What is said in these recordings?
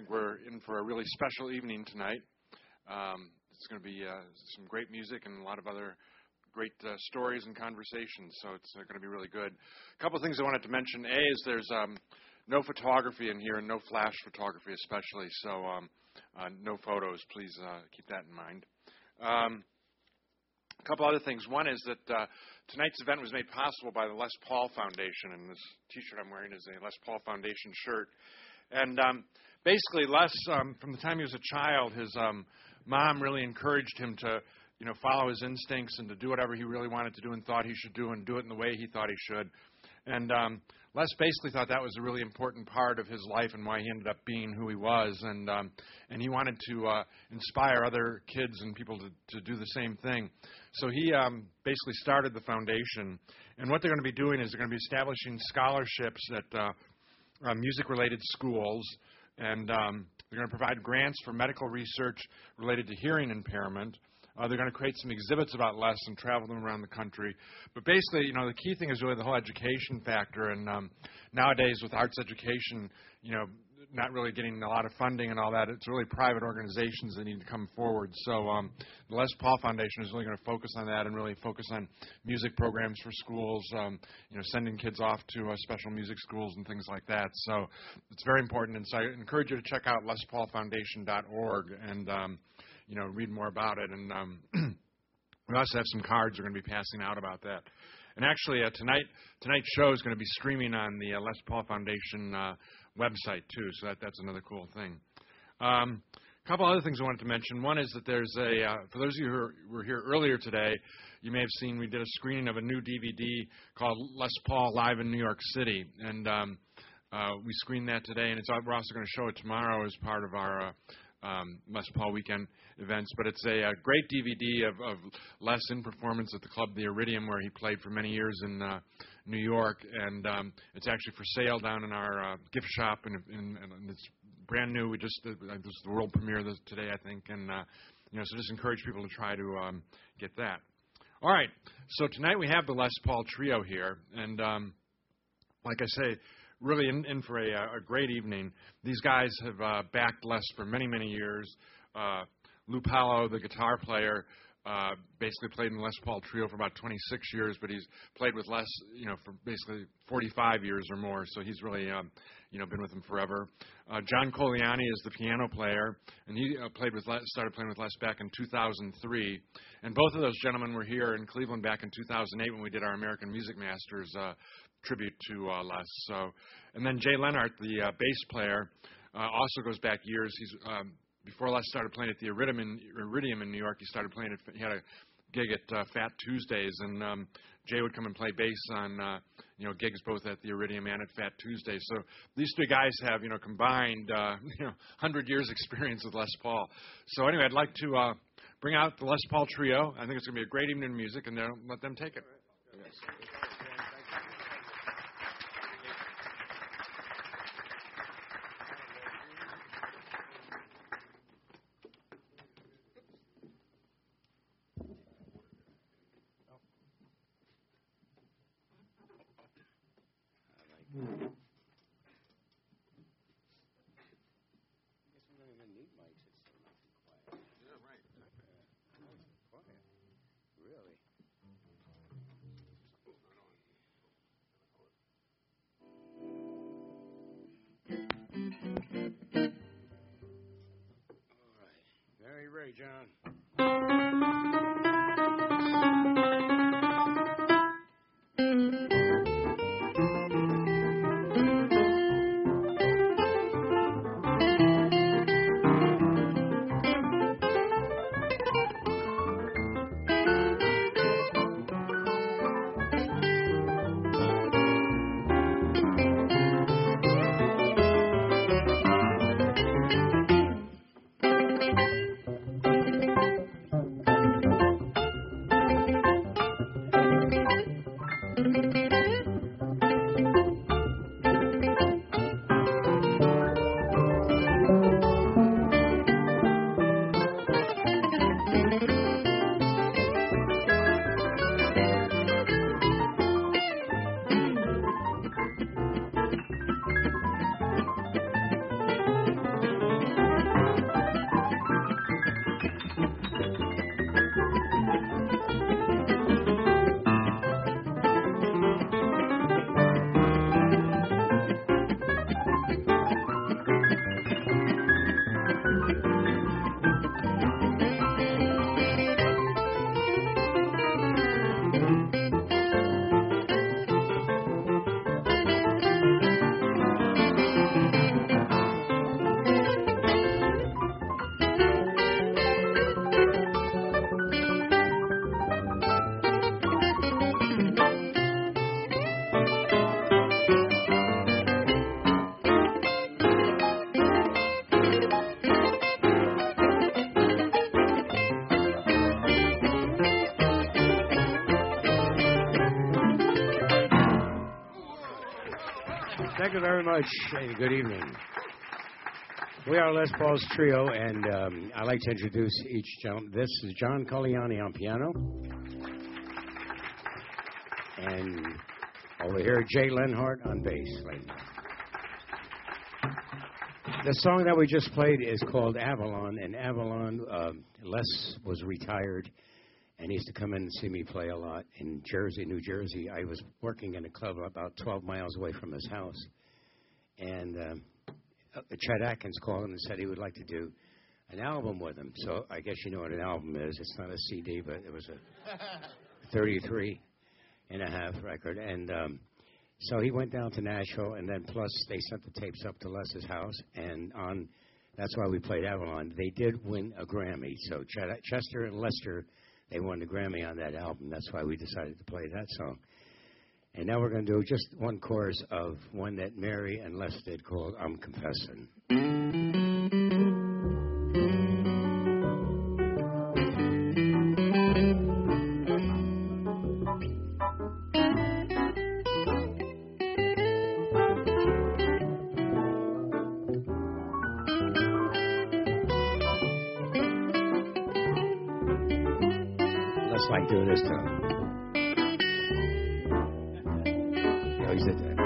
think we're in for a really special evening tonight. It's going to be some great music and a lot of other great stories and conversations, so it's going to be really good. A couple of things I wanted to mention. A is there's no photography in here, and no flash photography especially, so no photos. Please keep that in mind. A couple other things. One is that tonight's event was made possible by the Les Paul Foundation, and this T-shirt I'm wearing is a Les Paul Foundation shirt. And basically, Les, from the time he was a child, his mom really encouraged him to, follow his instincts and to do whatever he really wanted to do and thought he should do, and do it in the way he thought he should. And Les basically thought that was a really important part of his life and why he ended up being who he was. And he wanted to inspire other kids and people to do the same thing. So he basically started the foundation. And what they're going to be doing is they're going to be establishing scholarships at music-related schools. And they're going to provide grants for medical research related to hearing impairment. They're going to create some exhibits about Les and travel them around the country. But basically, the key thing is really the whole education factor. And nowadays, with arts education, not really getting a lot of funding and all that, it's really private organizations that need to come forward. So the Les Paul Foundation is really going to focus on that and really focus on music programs for schools, sending kids off to special music schools and things like that. So it's very important. And so I encourage you to check out lespaulfoundation.org and read more about it. And we also have some cards we're going to be passing out about that. And actually, tonight's show is going to be streaming on the Les Paul Foundation website, too, so that's another cool thing. A couple other things I wanted to mention. One is that there's for those of you who were here earlier today, you may have seen we did a screening of a new DVD called Les Paul Live in New York City. And we screened that today, and we're also going to show it tomorrow as part of our Les Paul weekend events. But it's a great DVD of Les in performance at the club The Iridium, where he played for many years in New York. And it's actually for sale down in our gift shop, and it's brand new. We just this is the world premiere today, I think. And so just encourage people to try to get that. All right. So tonight we have the Les Paul Trio here, and like I say, really in for a great evening. These guys have backed Les for many, many years. Lou Pallo, the guitar player, basically played in the Les Paul Trio for about 26 years, but he's played with Les, for basically 45 years or more, so he's really, been with him forever. John Coliani is the piano player, and he started playing with Les back in 2003. And both of those gentlemen were here in Cleveland back in 2008 when we did our American Music Masters tribute to Les. So, and then Jay Leonhart, the bass player, also goes back years. He's before Les started playing at the Iridium in New York. He had a gig at Fat Tuesdays, and Jay would come and play bass on gigs both at the Iridium and at Fat Tuesdays. So these three guys have combined 100 years experience with Les Paul. So anyway, I'd like to bring out the Les Paul Trio. I think it's going to be a great evening of music, and let them take it. Yes. John. you very much. Hey, good evening. We are Les Paul's Trio, and I'd like to introduce each gentleman. This is John Coliani on piano. And over here, Jay Leonhart on bass. The song that we just played is called Avalon, and Avalon, Les was retired, and he used to come in and see me play a lot in Jersey, New Jersey. I was working in a club about 12 miles away from his house, and Chet Atkins called him and said he would like to do an album with him. So I guess you know what an album is. It's not a CD, but it was a 33.5 record, and so he went down to Nashville, and then plus they sent the tapes up to Les's house, and that's why we played Avalon. They did win a Grammy, so Chester and Lester, they won the Grammy on that album. That's why we decided to play that song. And now we're going to do just one chorus of one that Mary and Les did called I'm Confessing. Like doing this to him. Oh, he's at that.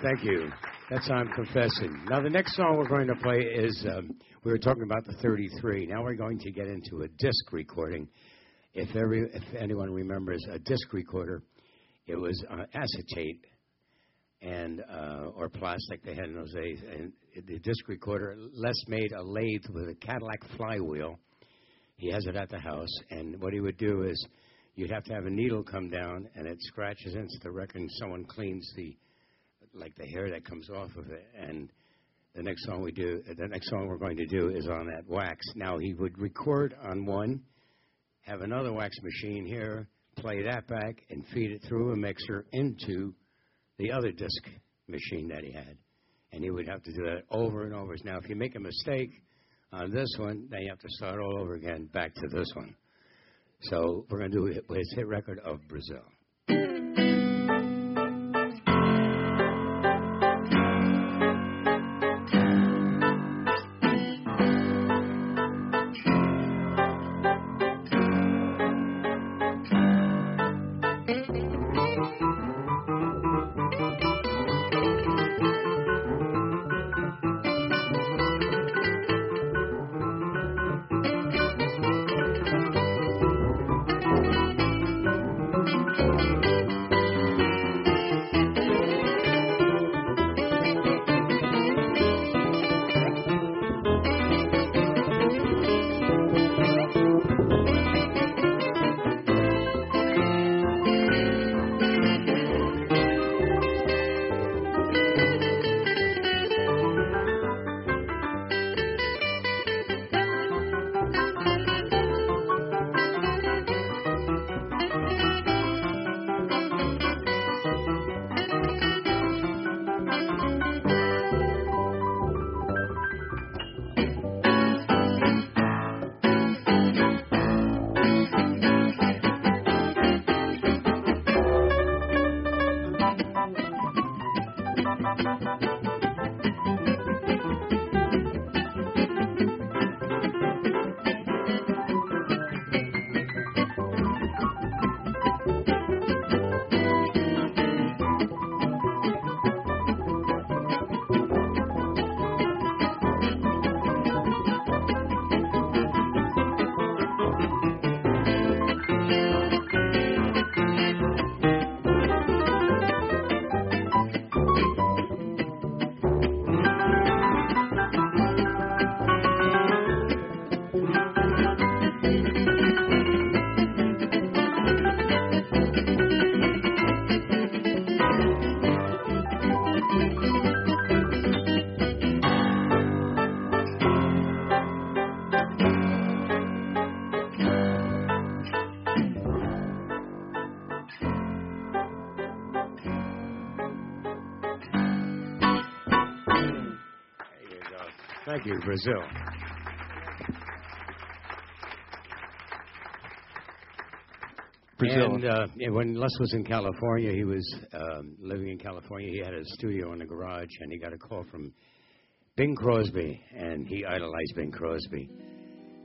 Thank you. That's I'm Confessing. Now, the next song we're going to play is, we were talking about the 33. Now we're going to get into a disc recording. If anyone remembers a disc recorder, it was acetate and or plastic they had in those days. And the disc recorder, Les made a lathe with a Cadillac flywheel. He has it at the house. And what he would do is you'd have to have a needle come down, and it scratches into the record, and someone cleans the hair that comes off of it. And the next song we're going to do is on that wax. Now, he would record on one, have another wax machine here, play that back, and feed it through a mixer into the other disc machine that he had. And he would have to do that over and over. Now, if you make a mistake on this one, then you have to start all over again back to this one. So we're going to do his hit record of Brazil. Thank you, Brazil. Brazil. And when Les was in California, he was living in California. He had a studio in the garage, and he got a call from Bing Crosby, and he idolized Bing Crosby.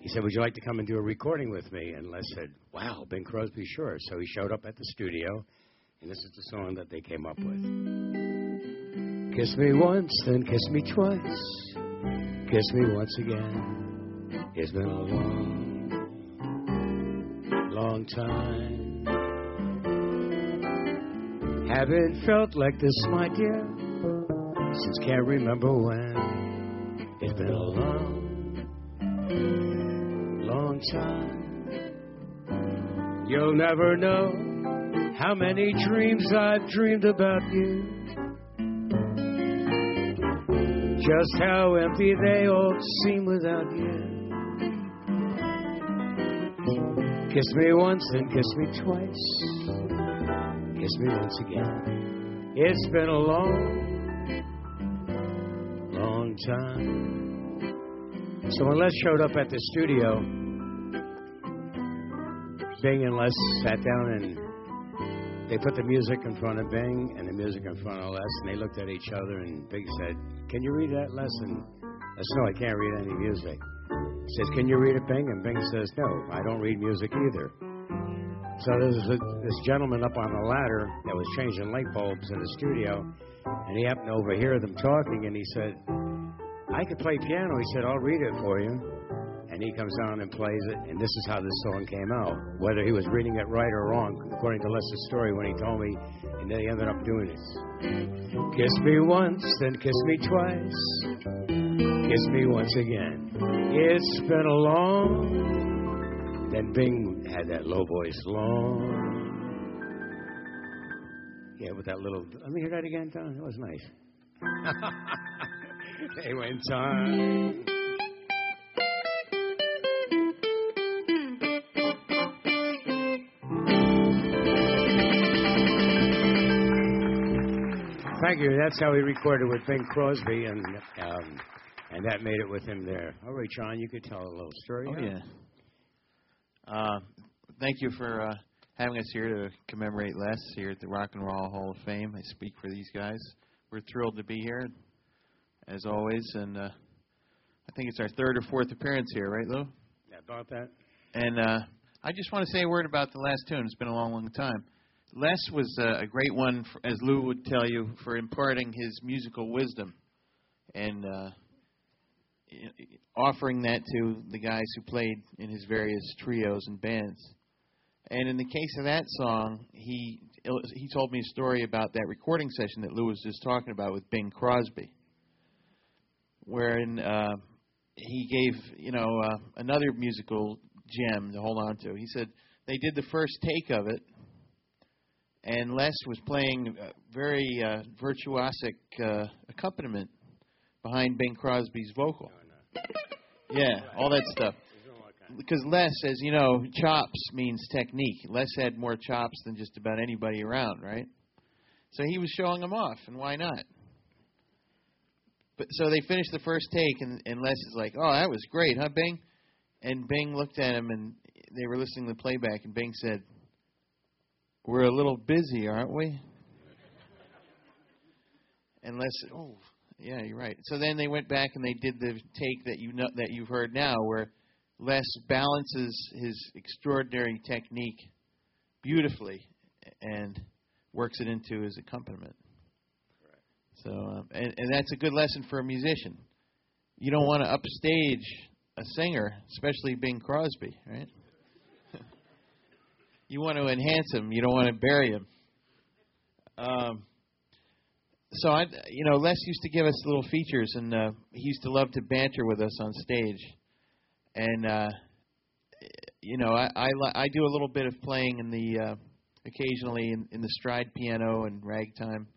He said, "Would you like to come and do a recording with me?" And Les said, "Wow, Bing Crosby, sure." So he showed up at the studio, and this is the song that they came up with. Kiss me once, then kiss me twice. Kiss me once again. It's been a long, long time. Haven't felt like this, my dear, since can't remember when. It's been a long, long time. You'll never know how many dreams I've dreamed about you. Just how empty they all seem without you. Kiss me once, then kiss me twice. Kiss me once again. It's been a long, long time. So when Les showed up at the studio, Bing and Les sat down and they put the music in front of Bing and the music in front of Les, and they looked at each other, and Bing said, "Can you read that, Les?" And Les, "No, I can't read any music." He says, "Can you read it, Bing?" And Bing says, "No, I don't read music either." So there's this gentleman up on the ladder that was changing light bulbs in the studio, and he happened to overhear them talking, and he said, "I could play piano." He said, "I'll read it for you." And he comes down and plays it, and this is how this song came out. Whether he was reading it right or wrong, according to Les' story when he told me, and they ended up doing it. Kiss me once, then kiss me twice. Kiss me once again. It's been a long... Then Bing had that low voice, long. Yeah, with that little... Let me hear that again, Don. That was nice. They went on. Thank you. That's how he recorded with Bing Crosby, and that made it with him there. All right, John, you could tell a little story. Oh, yeah. Thank you for having us here to commemorate Les here at the Rock and Roll Hall of Fame. I speak for these guys. We're thrilled to be here, as always, and I think it's our third or fourth appearance here, right, Lou? Yeah, about that. And I just want to say a word about the last tune. It's been a long, long time. Les was a great one, as Lou would tell you, for imparting his musical wisdom and offering that to the guys who played in his various trios and bands. And in the case of that song, he told me a story about that recording session that Lou was just talking about with Bing Crosby, wherein he gave, another musical gem to hold on to. He said they did the first take of it, and Les was playing very virtuosic accompaniment behind Bing Crosby's vocal. Yeah, all that stuff. Because Les, as you know, chops means technique. Les had more chops than just about anybody around, right? So he was showing them off, and why not? But so they finished the first take, and Les is like, "Oh, that was great, huh, Bing?" And Bing looked at him, and they were listening to the playback, and Bing said, "We're a little busy, aren't we?" And Les said, "Oh, yeah, you're right." So then they went back and they did the take that you've heard now, where Les balances his extraordinary technique beautifully and works it into his accompaniment. Correct. So, and that's a good lesson for a musician. You don't want to upstage a singer, especially Bing Crosby, right? You want to enhance him. You don't want to bury him. So, Les used to give us little features, and he used to love to banter with us on stage. And, I do a little bit of playing in the, occasionally in the stride piano and ragtime,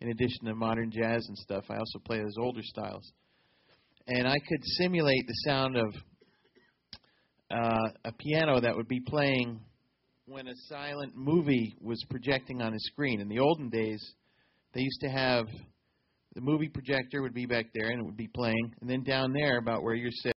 in addition to modern jazz and stuff. I also play those older styles. And I could simulate the sound of a piano that would be playing when a silent movie was projecting on a screen. In the olden days, they used to have the movie projector would be back there, and it would be playing. And then down there, about where you're sitting,